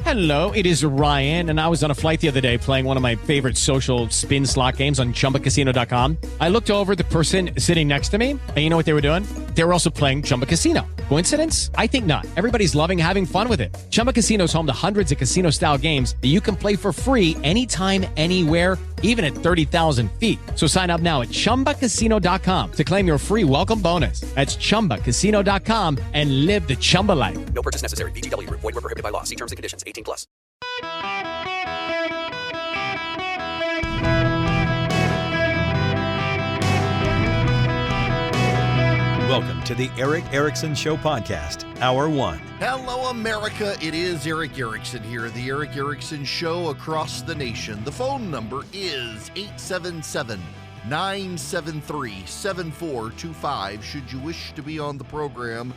Hello, it is Ryan, and I was on a flight the other day playing one of my favorite social spin slot games on ChumbaCasino.com. I looked over at the person sitting next to me, and you know what they were doing? They were also playing Chumba Casino. Coincidence? I think not. Everybody's loving having fun with it. Chumba Casino is home to hundreds of casino-style games that you can play for free anytime, anywhere, even at 30,000 feet. So sign up now at ChumbaCasino.com to claim your free welcome bonus. That's ChumbaCasino.com and live the Chumba life. No purchase necessary. VGW. Void where prohibited by law. See terms and conditions. 18+. Welcome to the Eric Erickson Show podcast, Hour 1. Hello, America. It is Eric Erickson here, the Eric Erickson Show across the nation. The phone number is 877-973-7425 should you wish to be on the program.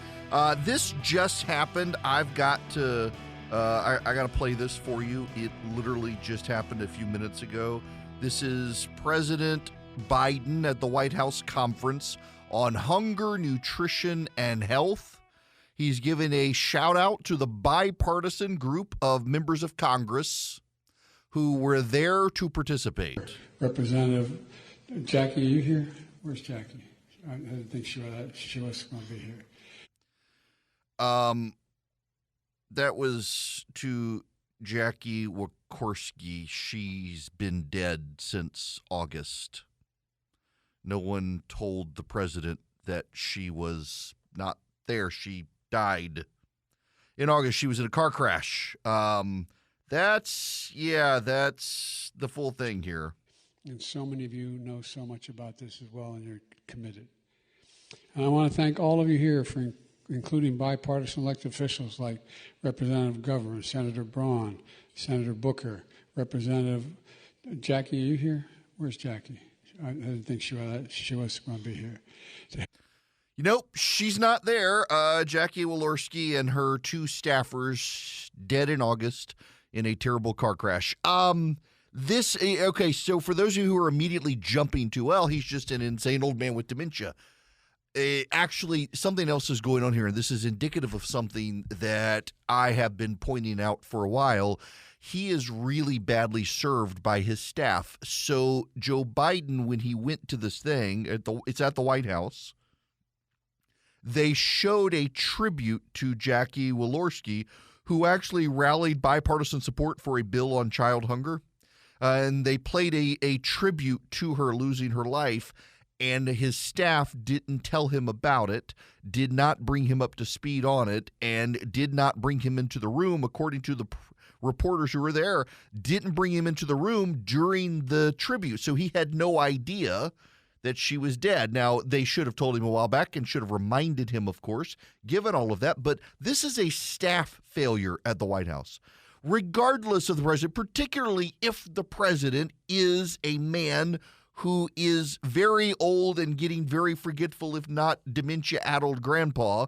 This just happened. I've got to... I got to play this for you. It literally just happened a few minutes ago. This is President Biden at the White House conference on hunger, nutrition, and health. He's given a shout out to the bipartisan group of members of Congress who were there to participate. Representative Jackie, are you here? Where's Jackie? I didn't think she was going to be here. That was to Jackie Wakorski. She's been dead since August. No one told the president that she was not there. She died in August. She was in a car crash. That's the full thing here. And so many of you know so much about this as well, and you're committed. And I want to thank all of you here for including bipartisan elected officials like Representative Governor, Senator Braun, Senator Booker, Representative Jackie, are you here? Where's Jackie? I didn't think she was going to be here. Nope, she's not there. Jackie Walorski and her two staffers dead in August in a terrible car crash. So for those of you who are immediately jumping to, well, he's just an insane old man with dementia. Actually, something else is going on here, and this is indicative of something that I have been pointing out for a while. He is really badly served by his staff. So Joe Biden, when he went to this thing, it's at the White House, they showed a tribute to Jackie Walorski, who actually rallied bipartisan support for a bill on child hunger. And they played a tribute to her losing her life. And his staff didn't tell him about it, did not bring him up to speed on it, and did not bring him into the room, according to the reporters who were there, didn't bring him into the room during the tribute. So he had no idea that she was dead. Now, they should have told him a while back and should have reminded him, of course, given all of that. But this is a staff failure at the White House. Regardless of the president, particularly if the president is a man who is very old and getting very forgetful, if not dementia-addled grandpa,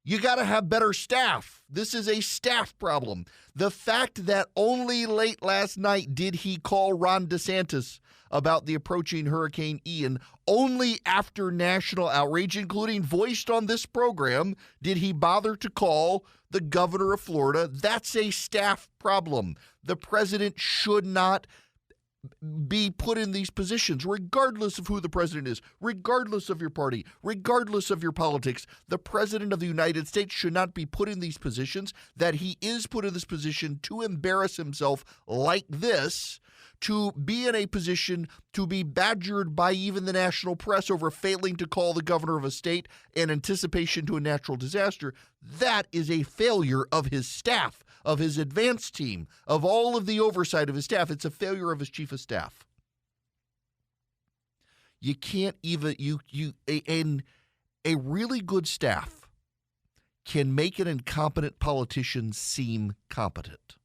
you got to have better staff. This is a staff problem. The fact that only late last night did he call Ron DeSantis about the approaching Hurricane Ian, only after national outrage, including voiced on this program, did he bother to call the governor of Florida. That's a staff problem. The president should not be put in these positions, regardless of who the president is, regardless of your party, regardless of your politics. The president of the United States should not be put in these positions. That he is put in this position to embarrass himself like this, to be in a position to be badgered by even the national press over failing to call the governor of a state in anticipation to a natural disaster. That is a failure of his staff, of his advance team, of all of the oversight of his staff. It's a failure of his chief of staff. You can't even, a really good staff can make an incompetent politician seem competent.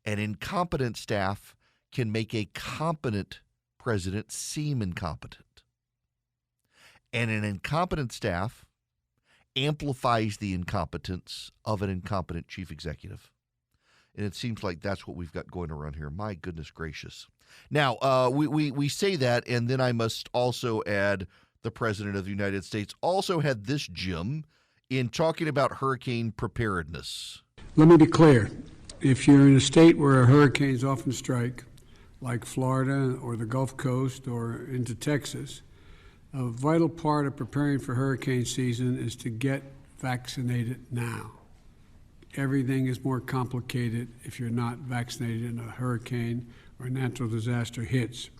An incompetent staff can make a competent president seem incompetent. And an incompetent staff amplifies the incompetence of an incompetent chief executive. And it seems like that's what we've got going around here. My goodness gracious. Now, we say that, and then I must also add the President of the United States also had this gem in talking about hurricane preparedness. Let me be clear. If you're in a state where hurricanes often strike, like Florida or the Gulf Coast or into Texas, a vital part of preparing for hurricane season is to get vaccinated now. Everything is more complicated if you're not vaccinated and a hurricane or natural disaster hits.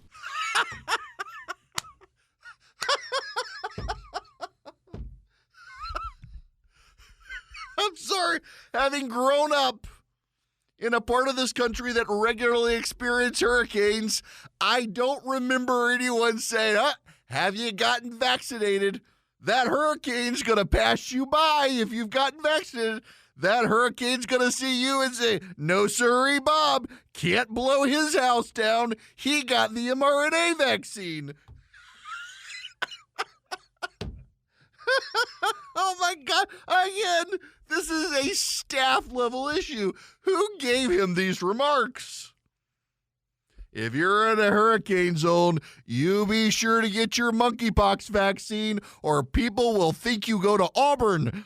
I'm sorry, having grown up in a part of this country that regularly experiences hurricanes, I don't remember anyone saying, have you gotten vaccinated? That hurricane's going to pass you by if you've gotten vaccinated. That hurricane's going to see you and say, no, sirree, Bob, can't blow his house down. He got the mRNA vaccine. Oh, my God. Again, this is a staff-level issue. Who gave him these remarks? If you're in a hurricane zone, you be sure to get your monkeypox vaccine or people will think you go to Auburn.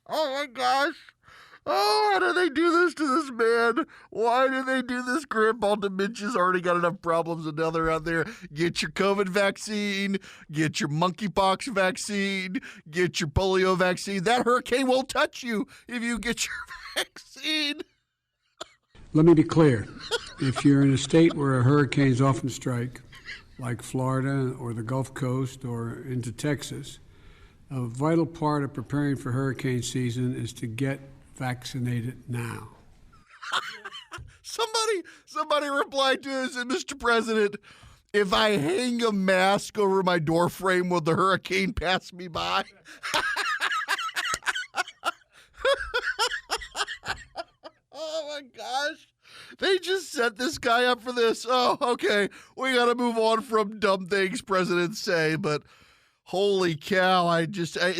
Oh, my gosh. Oh, how do they do this to this man? Why do they do this? Grandpa Dementia's already got enough problems, and now they're out there. Get your COVID vaccine, get your monkeypox vaccine, get your polio vaccine. That hurricane won't touch you if you get your vaccine. Let me be clear. If you're in a state where hurricanes often strike, like Florida or the Gulf Coast or into Texas, a vital part of preparing for hurricane season is to get vaccinated now. Somebody replied to us and said, Mr. President, if I hang a mask over my door frame, will the hurricane pass me by? Oh my gosh. They just set this guy up for this. Oh, okay. We got to move on from dumb things presidents say, but holy cow,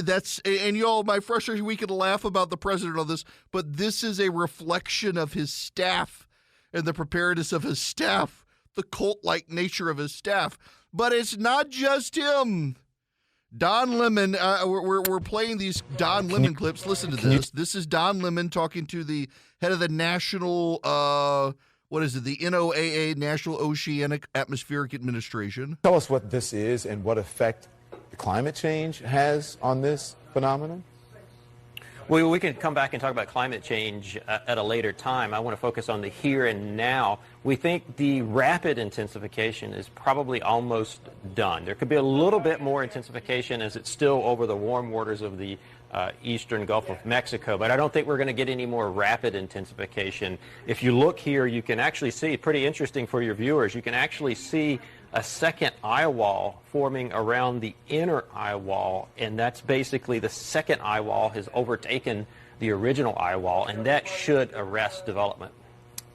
that's, and y'all, my frustration, we can laugh about the president on this, but this is a reflection of his staff and the preparedness of his staff, the cult-like nature of his staff. But it's not just him. Don Lemon, we're playing these Don Lemon clips. Listen to this. This is Don Lemon talking to the head of the national, the NOAA, National Oceanic Atmospheric Administration. Tell us what this is and what effect climate change has on this phenomenon? Well, we can come back and talk about climate change at a later time. I want to focus on the here and now. We think the rapid intensification is probably almost done. There could be a little bit more intensification as it's still over the warm waters of the eastern Gulf of Mexico, but I don't think we're going to get any more rapid intensification. If you look here, you can actually see, pretty interesting for your viewers, you can actually see a second eye wall forming around the inner eye wall, and that's basically the second eye wall has overtaken the original eye wall, and that should arrest development.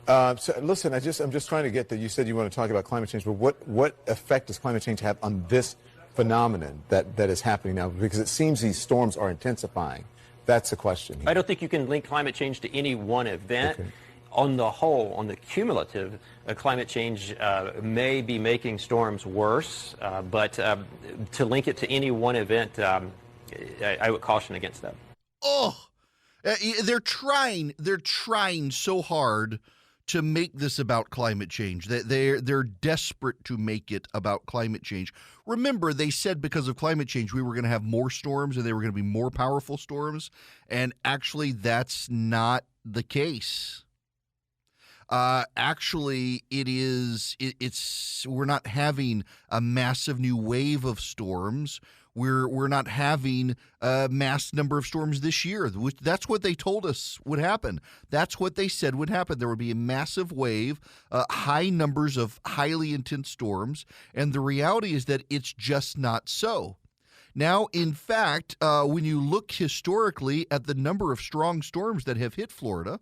So listen, I'm just trying to get that. You said you want to talk about climate change, but what effect does climate change have on this phenomenon that is happening now? Because it seems these storms are intensifying. That's the question here. I don't think you can link climate change to any one event. Okay. On the whole, on the cumulative, climate change may be making storms worse, but to link it to any one event, I would caution against that. Oh, they're trying so hard to make this about climate change. They're desperate to make it about climate change. Remember, they said because of climate change we were going to have more storms and they were going to be more powerful storms, and actually that's not the case. Actually, we're not having a massive new wave of storms. We're not having a mass number of storms this year. That's what they told us would happen. That's what they said would happen. There would be a massive wave, high numbers of highly intense storms, and the reality is that it's just not so. Now, in fact, when you look historically at the number of strong storms that have hit Florida,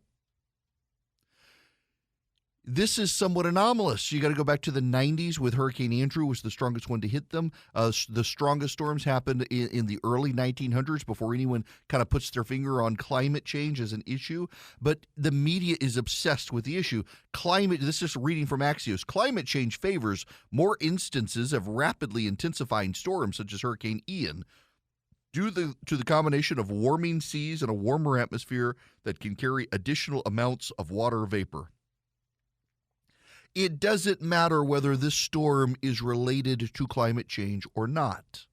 This is somewhat anomalous. You got to go back to the 90s with Hurricane Andrew was the strongest one to hit them. The strongest storms happened in the early 1900s before anyone kind of puts their finger on climate change as an issue. But the media is obsessed with the issue. This is reading from Axios. Climate change favors more instances of rapidly intensifying storms such as Hurricane Ian due to the combination of warming seas and a warmer atmosphere that can carry additional amounts of water vapor. It doesn't matter whether this storm is related to climate change or not.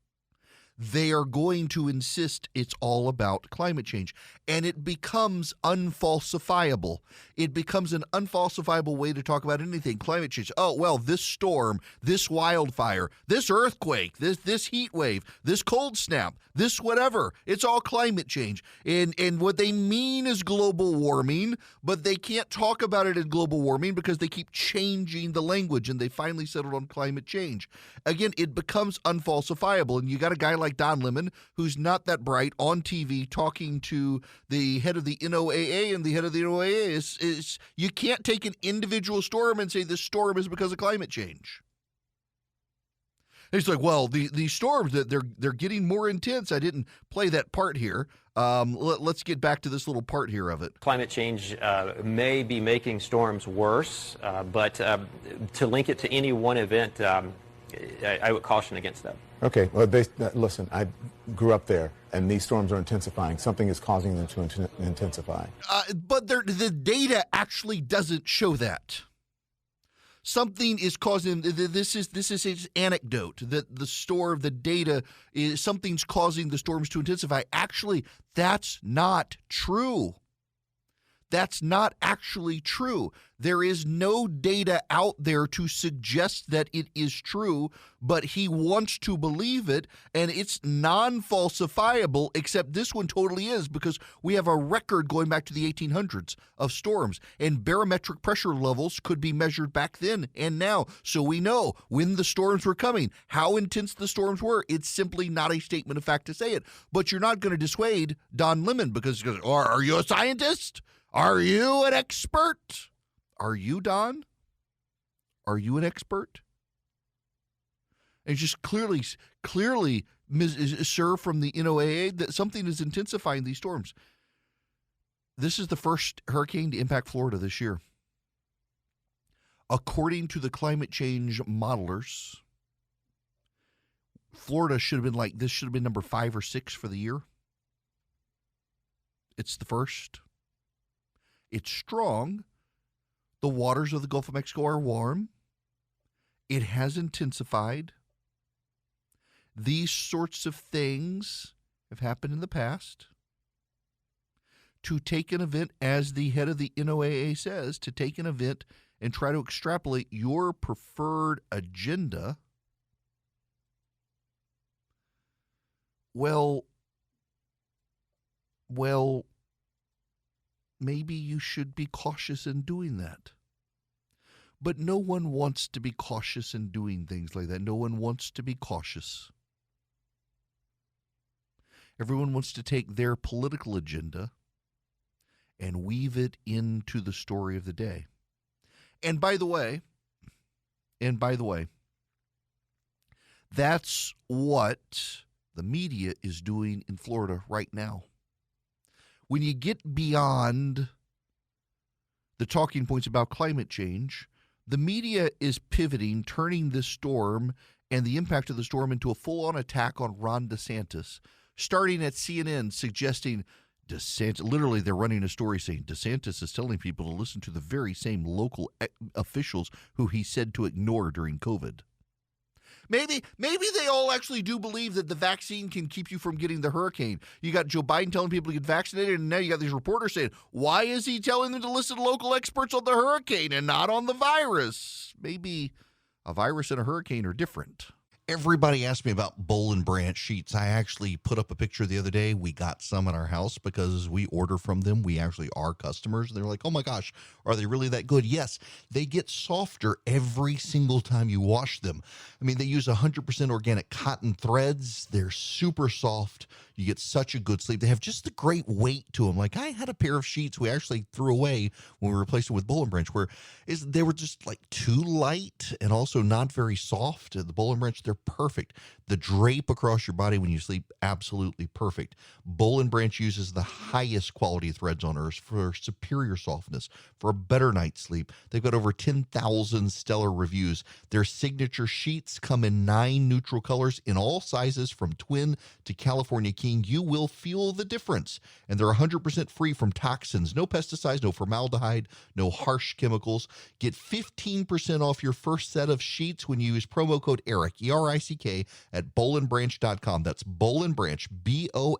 They are going to insist it's all about climate change, and it becomes unfalsifiable. It becomes an unfalsifiable way to talk about anything. Climate change. Oh, well, this storm, this wildfire, this earthquake, this heat wave, this cold snap, this whatever. It's all climate change. And what they mean is global warming, but they can't talk about it as global warming because they keep changing the language, and they finally settled on climate change. Again, it becomes unfalsifiable, and you got a guy like Don Lemon, who's not that bright, on TV talking to the head of the NOAA, and the head of the NOAA is you can't take an individual storm and say this storm is because of climate change. And he's like, well, the storms that they're getting more intense. I didn't play that part here. Let's get back to this little part here of it. Climate change may be making storms worse, but to link it to any one event, I would caution against that. Okay, well, listen, I grew up there, and these storms are intensifying. Something is causing them to intensify. But the data actually doesn't show that. Something is causing. This is his anecdote that the data is something's causing the storms to intensify. Actually, that's not true. That's not actually true. There is no data out there to suggest that it is true, but he wants to believe it, and it's non-falsifiable, except this one totally is, because we have a record going back to the 1800s of storms, and barometric pressure levels could be measured back then and now. So we know when the storms were coming, how intense the storms were. It's simply not a statement of fact to say it. But you're not going to dissuade Don Lemon because he goes, are you a scientist? Are you an expert? Are you, Don? Are you an expert? And just clearly, sir, from the NOAA, that something is intensifying these storms. This is the first hurricane to impact Florida this year. According to the climate change modelers, Florida should have been number 5 or 6 for the year. It's the first. It's strong. The waters of the Gulf of Mexico are warm. It has intensified. These sorts of things have happened in the past. To take an event, as the head of the NOAA says, to take an event and try to extrapolate your preferred agenda, well, maybe you should be cautious in doing that. But no one wants to be cautious in doing things like that. No one wants to be cautious. Everyone wants to take their political agenda and weave it into the story of the day. And by the way, that's what the media is doing in Florida right now. When you get beyond the talking points about climate change, the media is pivoting, turning this storm and the impact of the storm into a full-on attack on Ron DeSantis, starting at CNN suggesting DeSantis, literally they're running a story saying DeSantis is telling people to listen to the very same local officials who he said to ignore during COVID. Maybe they all actually do believe that the vaccine can keep you from getting the hurricane. You got Joe Biden telling people to get vaccinated, and now you got these reporters saying, why is he telling them to listen to local experts on the hurricane and not on the virus? Maybe a virus and a hurricane are different. Everybody asked me about Boll and Branch sheets. I actually put up a picture the other day. We got some at our house because we order from them. We actually are customers. They're like, oh my gosh, are they really that good? Yes, they get softer every single time you wash them. I mean, they use 100% organic cotton threads. They're super soft. You get such a good sleep. They have just the great weight to them. Like I had a pair of sheets we actually threw away when we replaced them with Boll and Branch, where they were just like too light and also not very soft. The Boll and Branch, they're perfect. The drape across your body when you sleep, absolutely perfect. Boll and Branch uses the highest quality threads on earth for superior softness, for a better night's sleep. They've got over 10,000 stellar reviews. Their signature sheets come in 9 neutral colors in all sizes from twin to California King. You will feel the difference. And they're 100% free from toxins, no pesticides, no formaldehyde, no harsh chemicals. Get 15% off your first set of sheets when you use promo code ERIC, E-R-I-C-K, at bollandbranch.com. That's Boll and Branch, B-O-L-L-A-N-D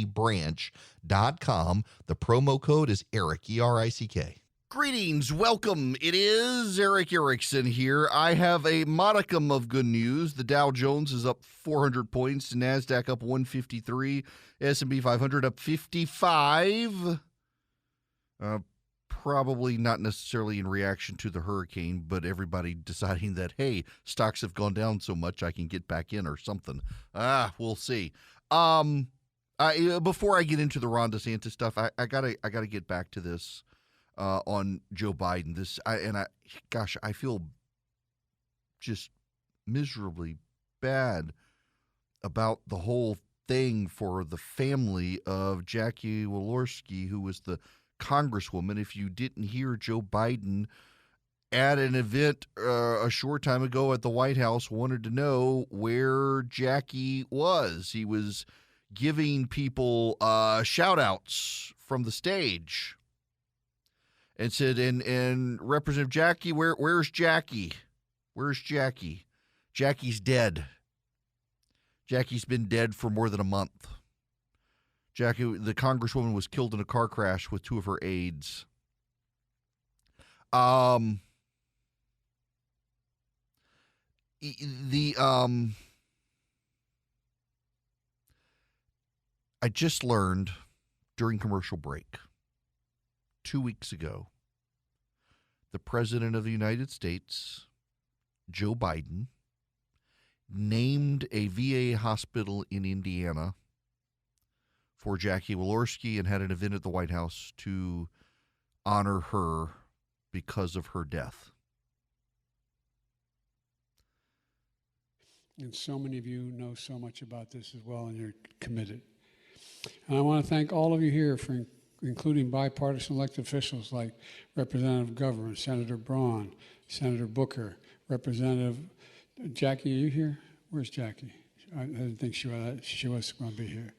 branch.com. The promo code is ERIC, E-R-I-C-K. Greetings, welcome. It is Eric Erickson here. I have a modicum of good news. The Dow Jones is up 400 points, NASDAQ up 153, S&P 500 up 55. Probably not necessarily in reaction to the hurricane, but everybody deciding that, hey, stocks have gone down so much I can get back in or something. We'll see. Before I get into the Ron DeSantis stuff, I gotta get back to this. On Joe Biden. I feel just miserably bad about the whole thing for the family of Jackie Walorski, who was the congresswoman. If you didn't hear, Joe Biden at an event a short time ago at the White House wanted to know where Jackie was. He was giving people shout-outs from the stage. And said, and Representative Jackie, where's Jackie? Where's Jackie? Jackie's dead. Jackie's been dead for more than a month. Jackie, the congresswoman, was killed in a car crash with 2 of her aides. I just learned during commercial break 2 weeks ago, the President of the United States, Joe Biden, named a VA hospital in Indiana for Jackie Walorski and had an event at the White House to honor her because of her death. And so many of you know so much about this as well, and you're committed. And I want to thank all of you here for including bipartisan elected officials like Representative Governor, Senator Braun, Senator Booker, Representative Jackie. Are you here? Where's Jackie? I didn't think she was going to be here.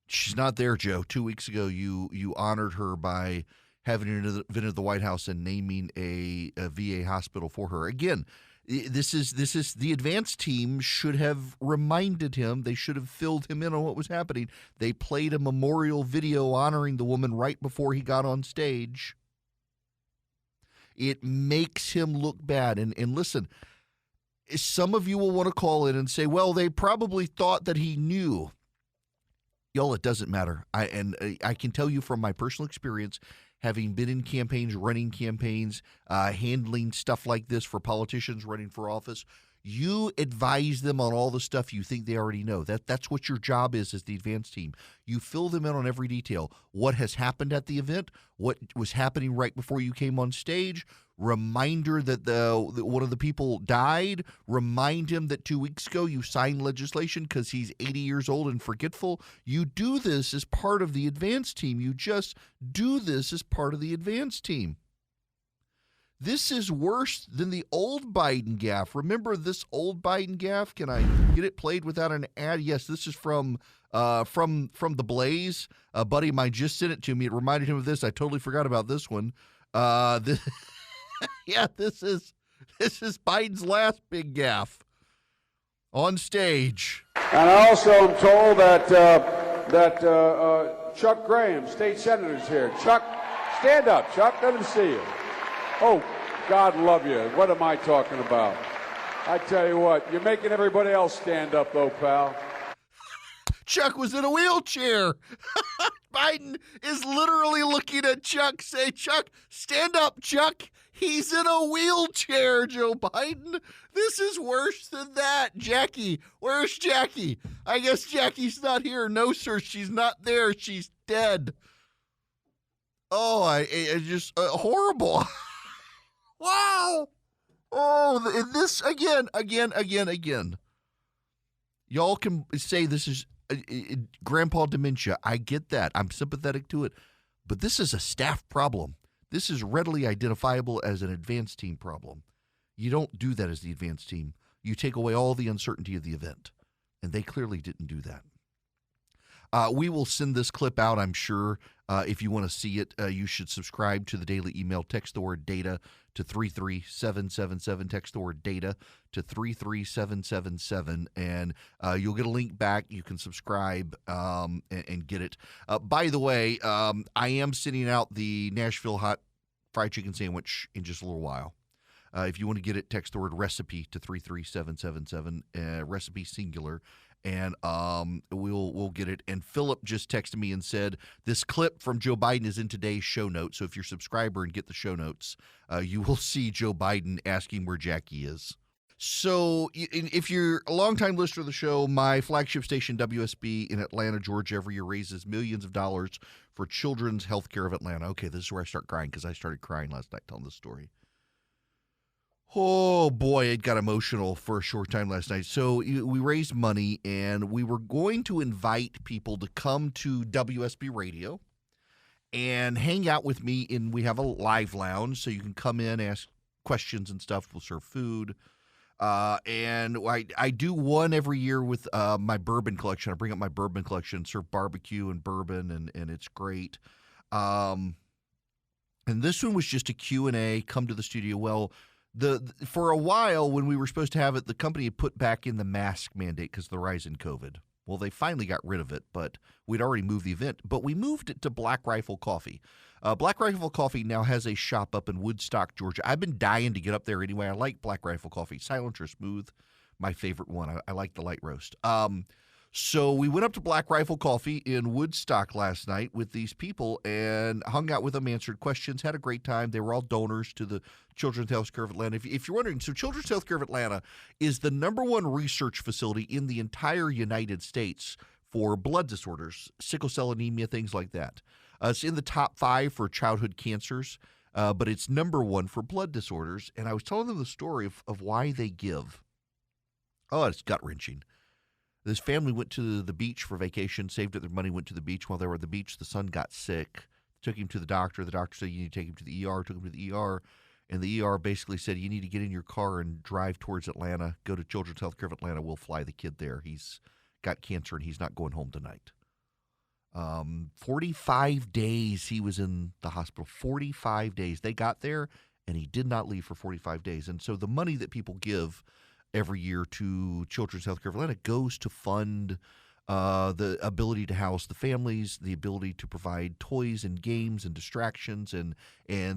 She's not there, Joe. 2 weeks ago, you honored her by having an event at the White House and naming a VA hospital for her. Again, this is the advance team should have reminded him. They should have filled him in on what was happening. They played a memorial video honoring the woman right before he got on stage. It makes him look bad. And listen, some of you will want to call in and say, well, they probably thought that he knew. Y'all, it doesn't matter. I can tell you from my personal experience, having been in campaigns, running campaigns, handling stuff like this for politicians running for office, you advise them on all the stuff you think they already know. That's what your job is as the advance team. You fill them in on every detail. What has happened at the event, what was happening right before you came on stage, reminder that one of the people died, remind him that 2 weeks ago you signed legislation because he's 80 years old and forgetful. You do this as part of the advance team. You just do this as part of the advance team. This is worse than the old Biden gaffe. Remember this old Biden gaffe? Can I get it played without an ad? Yes, this is from The Blaze. A buddy of mine just sent it to me. It reminded him of this. I totally forgot about this one. This is Biden's last big gaffe on stage. And I also am told that Chuck Graham, state senator, is here. Chuck, stand up. Chuck, let him see you. Oh, God love you. What am I talking about? I tell you what, you're making everybody else stand up, though, pal. Chuck was in a wheelchair. Biden is literally looking at Chuck, say, Chuck, stand up, Chuck. He's in a wheelchair, Joe Biden. This is worse than that. Jackie, where's Jackie? I guess Jackie's not here. No, sir, she's not there. She's dead. Oh, it's just horrible. Wow. Oh, this again. Y'all can say this is grandpa dementia. I get that. I'm sympathetic to it. But this is a staff problem. This is readily identifiable as an advance team problem. You don't do that as the advance team. You take away all the uncertainty of the event. And they clearly didn't do that. We will send this clip out, I'm sure. If you want to see it, you should subscribe to the daily email. Text the word data to 33777. Text the word data to 33777, and you'll get a link back. You can subscribe and get it. By the way, I am sending out the Nashville hot fried chicken sandwich in just a little while. If you want to get it, text the word recipe to 33777, recipe singular. And we'll get it. And Philip just texted me and said, this clip from Joe Biden is in today's show notes. So if you're a subscriber and get the show notes, you will see Joe Biden asking where Jackie is. So if you're a longtime listener of the show, my flagship station, WSB in Atlanta, Georgia, every year raises millions of dollars for Children's Healthcare of Atlanta. Okay, this is where I start crying because I started crying last night telling this story. Oh, boy, it got emotional for a short time last night. So we raised money, and we were going to invite people to come to WSB Radio and hang out with me. And we have a live lounge, so you can come in, ask questions and stuff. We'll serve food. And I do one every year with my bourbon collection. I bring up my bourbon collection, serve barbecue and bourbon, and it's great. And this one was just a Q&A, come to the studio. Well, for a while, when we were supposed to have it, the company had put back in the mask mandate because of the rise in COVID. Well, they finally got rid of it, but we'd already moved the event. But we moved it to Black Rifle Coffee. Black Rifle Coffee now has a shop up in Woodstock, Georgia. I've been dying to get up there anyway. I like Black Rifle Coffee. Silent or smooth, my favorite one. I like the light roast. So we went up to Black Rifle Coffee in Woodstock last night with these people and hung out with them, answered questions, had a great time. They were all donors to the Children's Healthcare of Atlanta. If you're wondering, so Children's Healthcare of Atlanta is the #1 research facility in the entire United States for blood disorders, sickle cell anemia, things like that. It's in the top 5 for childhood cancers, but it's #1 for blood disorders. And I was telling them the story of why they give. Oh, it's gut-wrenching. This family went to the beach for vacation, saved up their money, went to the beach. While they were at the beach, the son got sick, took him to the doctor. The doctor said, you need to take him to the ER, took him to the ER. And the ER basically said, you need to get in your car and drive towards Atlanta, go to Children's Healthcare of Atlanta. We'll fly the kid there. He's got cancer and he's not going home tonight. 45 days he was in the hospital, 45 days. They got there and he did not leave for 45 days. And so the money that people give every year to Children's Healthcare of Atlanta goes to fund the ability to house the families, the ability to provide toys and games and distractions, and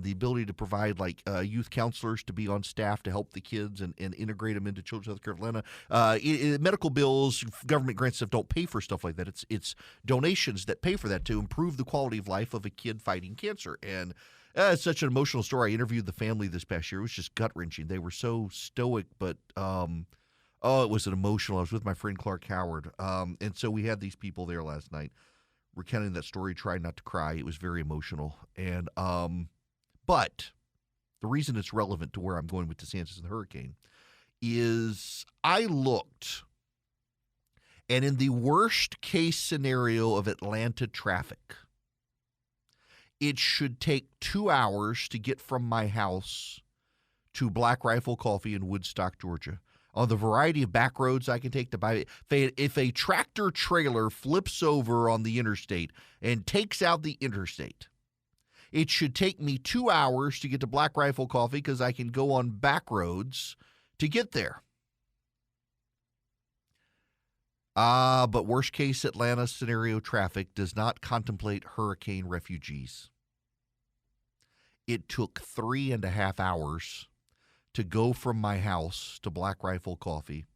the ability to provide youth counselors to be on staff to help the kids and integrate them into Children's Healthcare of Atlanta. Medical bills, government grants stuff don't pay for stuff like that. It's donations that pay for that to improve the quality of life of a kid fighting cancer. And it's such an emotional story. I interviewed the family this past year. It was just gut-wrenching. They were so stoic, but it was an emotional. I was with my friend Clark Howard, and so we had these people there last night recounting that story, trying not to cry. It was very emotional. And but the reason it's relevant to where I'm going with DeSantis and the hurricane is I looked, and in the worst-case scenario of Atlanta traffic, it should take 2 hours to get from my house to Black Rifle Coffee in Woodstock, Georgia. On the variety of back roads I can take to buy it. If a tractor trailer flips over on the interstate and takes out the interstate, it should take me 2 hours to get to Black Rifle Coffee because I can go on back roads to get there. But worst case Atlanta scenario traffic does not contemplate hurricane refugees. It took 3.5 hours to go from my house to Black Rifle Coffee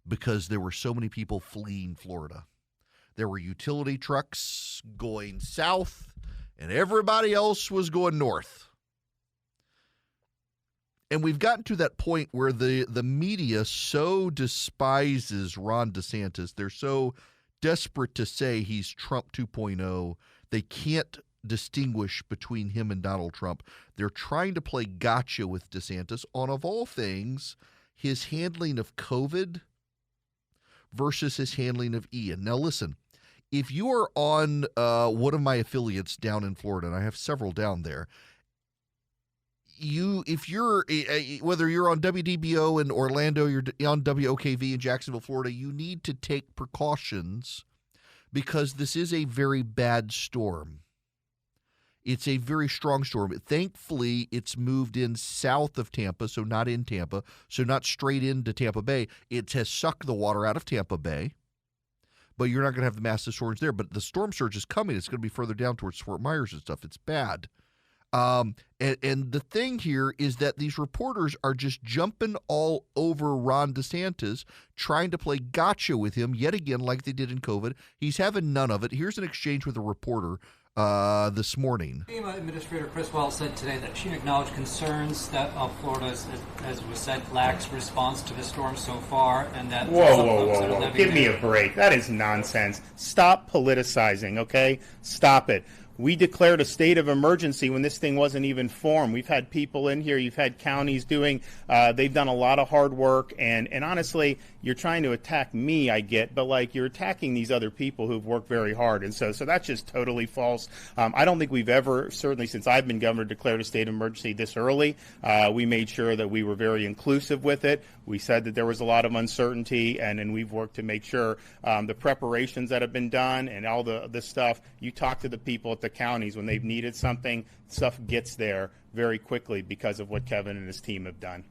because there were so many people fleeing Florida. There were utility trucks going south, and everybody else was going north. And we've gotten to that point where the media so despises Ron DeSantis. They're so desperate to say he's Trump 2.0. They can't distinguish between him and Donald Trump. They're trying to play gotcha with DeSantis on, of all things, his handling of COVID versus his handling of Ian. Now, listen, if you are on one of my affiliates down in Florida, and I have several down there, if you're whether you're on WDBO in Orlando, you're on WOKV in Jacksonville, Florida, you need to take precautions because this is a very bad storm. It's a very strong storm. Thankfully, it's moved in south of Tampa, so not in Tampa, so not straight into Tampa Bay. It has sucked the water out of Tampa Bay, but you're not going to have the massive storms there. But the storm surge is coming. It's going to be further down towards Fort Myers and stuff. It's bad. And the thing here is that these reporters are just jumping all over Ron DeSantis, trying to play gotcha with him yet again like they did in COVID. He's having none of it. Here's an exchange with a reporter this morning. FEMA Administrator Chris Wells said today that she acknowledged concerns that Florida, as was said, lacks response to the storm so far, and that Whoa. Give me a break. That is nonsense. Stop politicizing, okay? Stop it. We declared a state of emergency when this thing wasn't even formed. We've had people in here. You've had counties doing. They've done a lot of hard work. And honestly, you're trying to attack me, I get, but like you're attacking these other people who've worked very hard. And so that's just totally false. I don't think we've ever, certainly since I've been governor, declared a state of emergency this early. We made sure that we were very inclusive with it. We said that there was a lot of uncertainty, and we've worked to make sure the preparations that have been done and all this stuff, you talk to the people at the counties when they've needed something, stuff gets there very quickly because of what Kevin and his team have done.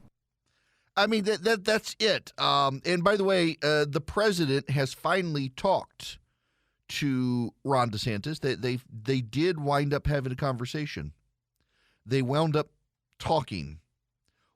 I mean, that's it. And by the way, the president has finally talked to Ron DeSantis. They did wind up having a conversation. They wound up talking,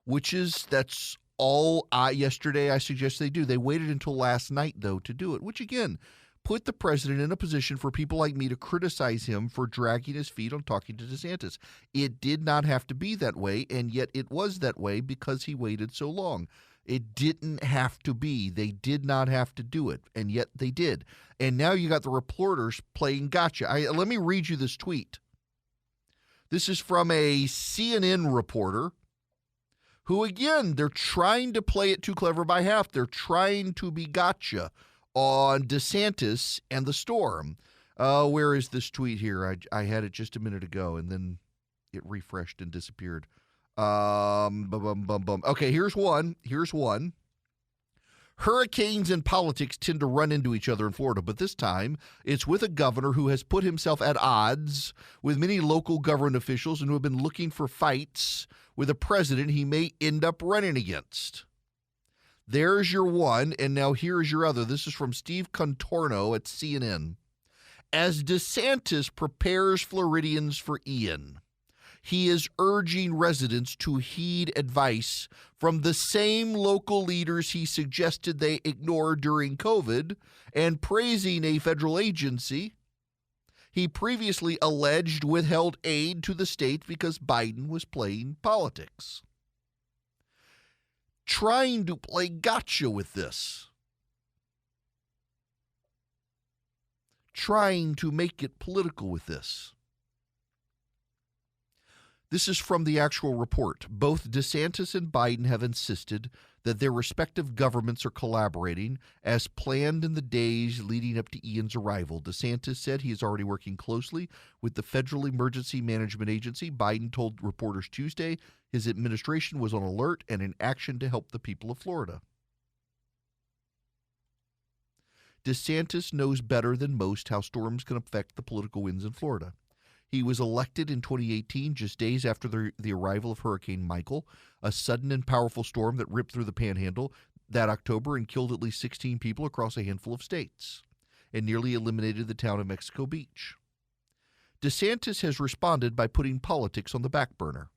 that's all yesterday I suggest they do. They waited until last night, though, to do it, which, again, put the president in a position for people like me to criticize him for dragging his feet on talking to DeSantis. It did not have to be that way, and yet it was that way because he waited so long. It didn't have to be. They did not have to do it, and yet they did. And now you got the reporters playing gotcha. Let me read you this tweet. This is from a CNN reporter who, again, they're trying to play it too clever by half. They're trying to be gotcha on DeSantis and the storm. Where is this tweet here? I had it just a minute ago, and then it refreshed and disappeared. Okay, here's one. Hurricanes and politics tend to run into each other in Florida, but this time it's with a governor who has put himself at odds with many local government officials and who have been looking for fights with a president he may end up running against. There's your one, and now here's your other. This is from Steve Contorno at CNN. As DeSantis prepares Floridians for Ian, he is urging residents to heed advice from the same local leaders he suggested they ignore during COVID and praising a federal agency he previously alleged withheld aid to the state because Biden was playing politics. Trying to play gotcha with this. Trying to make it political with this. This is from the actual report. Both DeSantis and Biden have insisted that their respective governments are collaborating as planned in the days leading up to Ian's arrival. DeSantis said he is already working closely with the Federal Emergency Management Agency. Biden told reporters Tuesday his administration was on alert and in action to help the people of Florida. DeSantis knows better than most how storms can affect the political winds in Florida. He was elected in 2018, just days after the arrival of Hurricane Michael, a sudden and powerful storm that ripped through the Panhandle that October and killed at least 16 people across a handful of states and nearly eliminated the town of Mexico Beach. DeSantis has responded by putting politics on the back burner.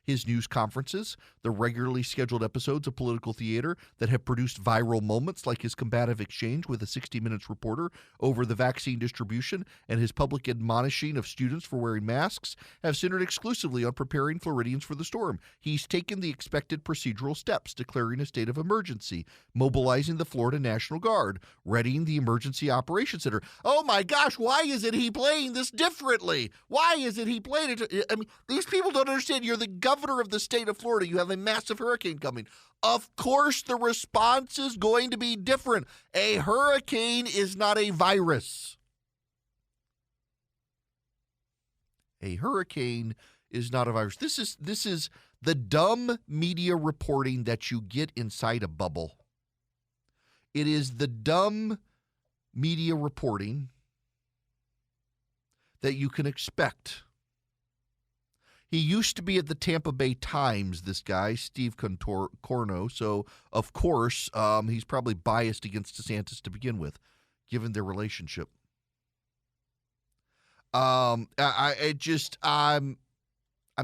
his news conferences, the regularly scheduled episodes of political theater that have produced viral moments like his combative exchange with a 60 Minutes reporter over the vaccine distribution and his public admonishing of students for wearing masks have centered exclusively on preparing Floridians for the storm. He's taken the expected procedural steps, declaring a state of emergency, mobilizing the Florida National Guard, readying the Emergency Operations Center. Oh my gosh, why isn't he playing this differently? Why isn't he playing it? I mean, these people don't understand. You're the governor of the state of Florida. You have a massive hurricane coming. Of course, the response is going to be different. A hurricane is not a virus. A hurricane is not a virus. This is the dumb media reporting that you get inside a bubble. It is the dumb media reporting that you can expect. He used to be at the Tampa Bay Times, this guy, Steve Corno, so of course he's probably biased against DeSantis to begin with, given their relationship. I'm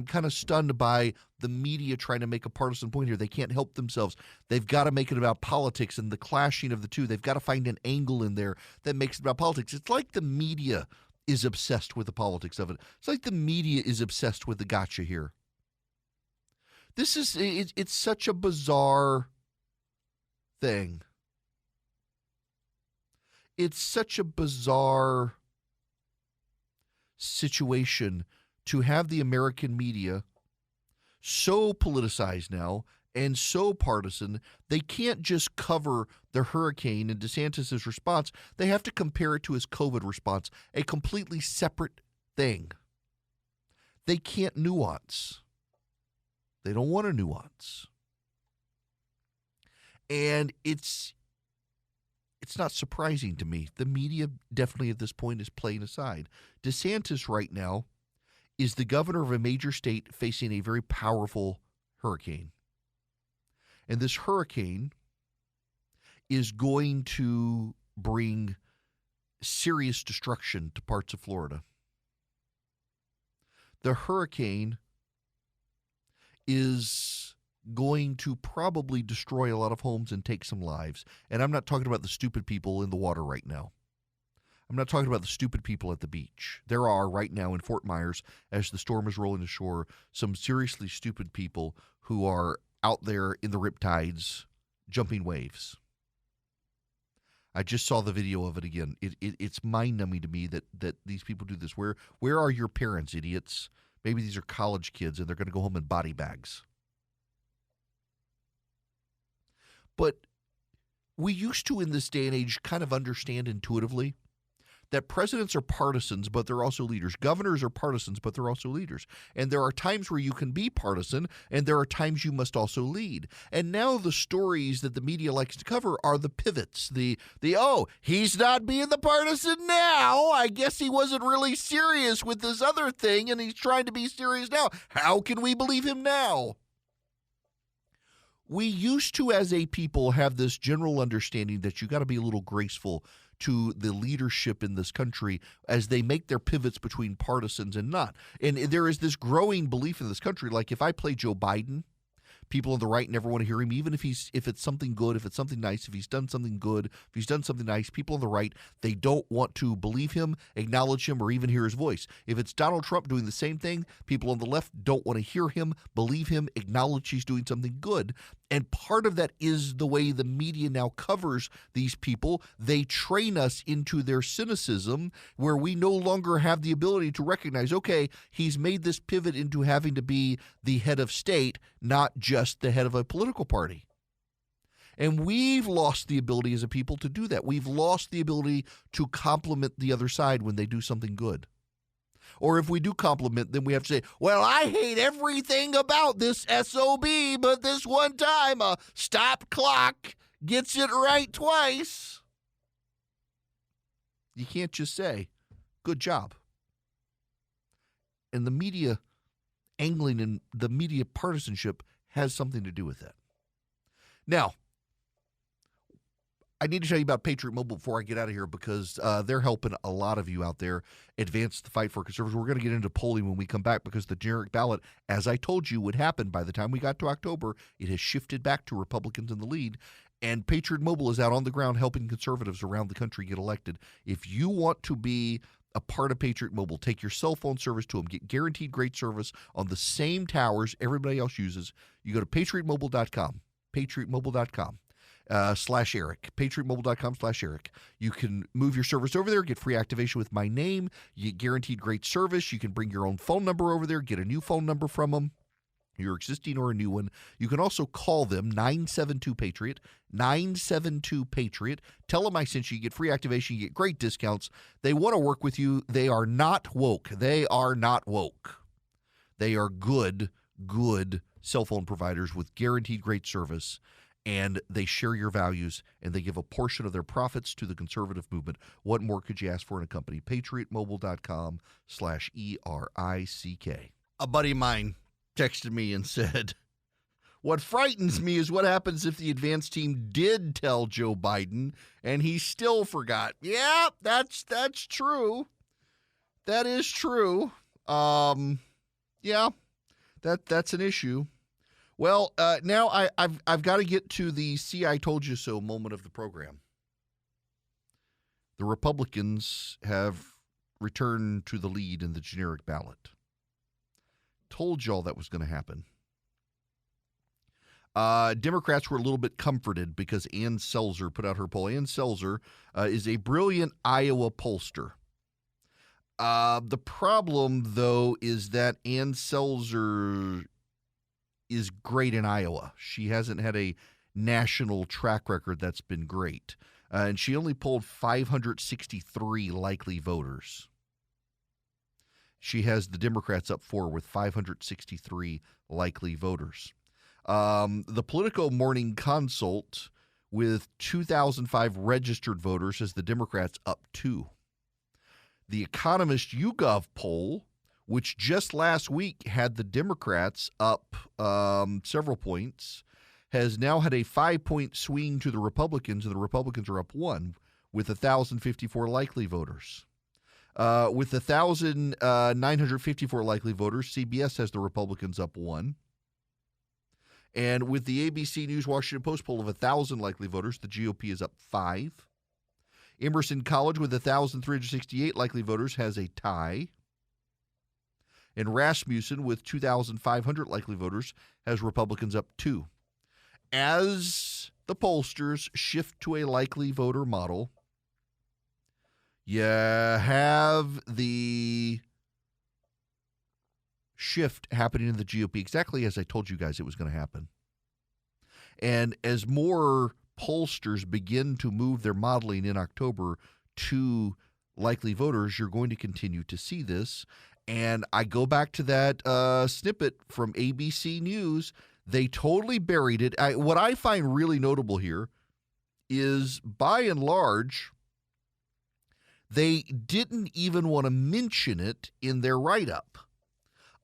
kind of stunned by the media trying to make a partisan point here. They can't help themselves. They've got to make it about politics and the clashing of the two. They've got to find an angle in there that makes it about politics. It's like the media is obsessed with the politics of it. It's like the media is obsessed with the gotcha here. It's such a bizarre thing. It's such a bizarre situation to have the American media so politicized now and so partisan, they can't just cover the hurricane and DeSantis' response. They have to compare it to his COVID response, a completely separate thing. They can't nuance. They don't want to nuance. And it's not surprising to me. The media definitely at this point is playing aside. DeSantis right now is the governor of a major state facing a very powerful hurricane. And this hurricane is going to bring serious destruction to parts of Florida. The hurricane is going to probably destroy a lot of homes and take some lives. And I'm not talking about the stupid people in the water right now. I'm not talking about the stupid people at the beach. There are right now in Fort Myers, as the storm is rolling ashore, some seriously stupid people who are out there in the riptides jumping waves. I just saw the video of it again. It's mind-numbing to me that these people do this. Where are your parents, idiots? Maybe these are college kids and they're going to go home in body bags. But we used to, in this day and age, kind of understand intuitively that presidents are partisans, but they're also leaders. Governors are partisans, but they're also leaders. And there are times where you can be partisan, and there are times you must also lead. And now the stories that the media likes to cover are the pivots. Oh, he's not being the partisan now. I guess he wasn't really serious with this other thing, and he's trying to be serious now. How can we believe him now? We used to, as a people, have this general understanding that you got to be a little graceful to the leadership in this country as they make their pivots between partisans and not. And there is this growing belief in this country, like if I play Joe Biden, people on the right never want to hear him, even if it's something good, if it's something nice, if he's done something good, if he's done something nice. People on the right, they don't want to believe him, acknowledge him, or even hear his voice. If it's Donald Trump doing the same thing, people on the left don't want to hear him, believe him, acknowledge he's doing something good. And part of that is the way the media now covers these people. They train us into their cynicism, where we no longer have the ability to recognize, okay, he's made this pivot into having to be the head of state, not just the head of a political party. And we've lost the ability as a people to do that. We've lost the ability to compliment the other side when they do something good. Or if we do compliment, then we have to say, well, I hate everything about this SOB, but this one time a stop clock gets it right twice. You can't just say, good job. And the media angling and the media partisanship has something to do with that. Now, I need to tell you about Patriot Mobile before I get out of here because they're helping a lot of you out there advance the fight for conservatives. We're going to get into polling when we come back because the generic ballot, as I told you, would happen by the time we got to October. It has shifted back to Republicans in the lead. And Patriot Mobile is out on the ground helping conservatives around the country get elected. If you want to be a part of Patriot Mobile, take your cell phone service to them. Get guaranteed great service on the same towers everybody else uses. You go to patriotmobile.com, patriotmobile.com. /Eric, patriotmobile.com/Eric. You can move your service over there, get free activation with my name. You get guaranteed great service. You can bring your own phone number over there, get a new phone number from them, your existing or a new one. You can also call them 972-PATRIOT, 972-PATRIOT. Tell them I sent you. You get free activation. You get great discounts. They want to work with you. They are not woke. They are not woke. They are good cell phone providers with guaranteed great service. And they share your values, and they give a portion of their profits to the conservative movement. What more could you ask for in a company? PatriotMobile.com/ERICK. A buddy of mine texted me and said, what frightens me is what happens if the advance team did tell Joe Biden, and he still forgot. Yeah, that's true. That is true. Yeah, that's an issue. Well, now I've got to get to the "see I told you so" moment of the program. The Republicans have returned to the lead in the generic ballot. Told y'all that was going to happen. Democrats were a little bit comforted because Ann Selzer put out her poll. Ann Selzer is a brilliant Iowa pollster. The problem, though, is that Ann Selzer is great in Iowa. She hasn't had a national track record that's been great. And she only polled 563 likely voters. She has the Democrats up 4 with 563 likely voters. The Politico Morning Consult with 2005 registered voters has the Democrats up 2. The Economist YouGov poll, which just last week had the Democrats up several points, has now had a 5-point swing to the Republicans, and the Republicans are up 1 with 1,054 likely voters. With 1,954 likely voters, CBS has the Republicans up 1. And with the ABC News Washington Post poll of 1,000 likely voters, the GOP is up 5. Emerson College with 1,368 likely voters has a tie. And Rasmussen with 2,500 likely voters has Republicans up 2. As the pollsters shift to a likely voter model, you have the shift happening in the GOP exactly as I told you guys it was going to happen. And as more pollsters begin to move their modeling in October to likely voters, you're going to continue to see this. And I go back to that snippet from ABC News. They totally buried it. What I find really notable here is, by and large, they didn't even want to mention it in their write-up.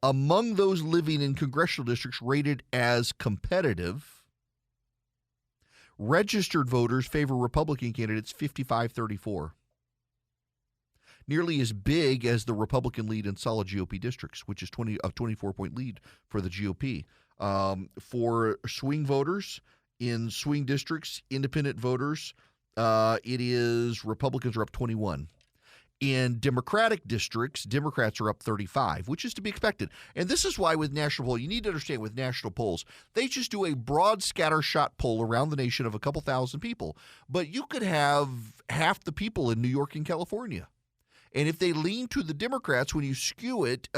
Among those living in congressional districts rated as competitive, registered voters favor Republican candidates 55-34. Nearly as big as the Republican lead in solid GOP districts, which is a 24-point lead for the GOP. For swing voters in swing districts, independent voters, it is Republicans are up 21. In Democratic districts, Democrats are up 35, which is to be expected. And this is why with national polls, you need to understand with national polls, they just do a broad scattershot poll around the nation of a couple thousand people. But you could have half the people in New York and California. And if they lean to the Democrats, when you skew it,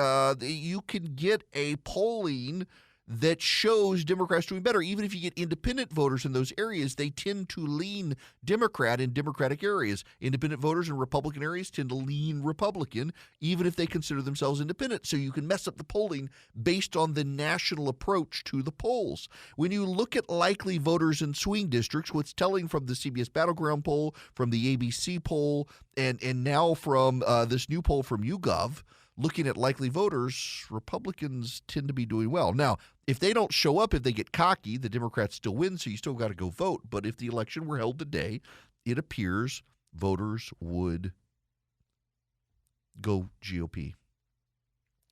you can get a polling that shows Democrats doing better. Even if you get independent voters in those areas, they tend to lean Democrat in Democratic areas. Independent voters in Republican areas tend to lean Republican, even if they consider themselves independent. So you can mess up the polling based on the national approach to the polls. When you look at likely voters in swing districts, what's telling from the CBS Battleground poll, from the ABC poll, and now from this new poll from YouGov, looking at likely voters, Republicans tend to be doing well. Now, if they don't show up, if they get cocky, the Democrats still win, so you still got to go vote. But if the election were held today it appears voters would go GOP.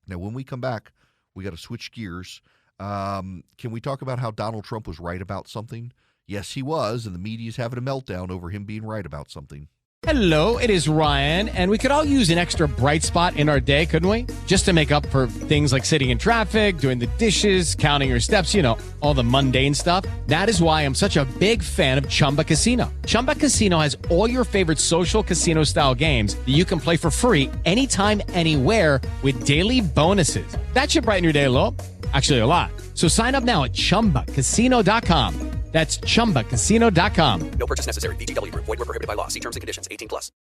Now, when we come back, we got to switch gears. Can we talk about how Donald Trump was right about something? Yes, he was, and the media's having a meltdown over him being right about something. Hello, it is Ryan, and we could all use an extra bright spot in our day, couldn't we? Just to make up for things like sitting in traffic, doing the dishes, counting your steps, all the mundane stuff. That is why I'm such a big fan of Chumba Casino. Chumba Casino has all your favorite social casino-style games that you can play for free anytime, anywhere with daily bonuses. That should brighten your day a little. Actually, a lot. So sign up now at ChumbaCasino.com. That's ChumbaCasino.com. No purchase necessary. VGW Group. Void where prohibited by law. See terms and conditions. 18+.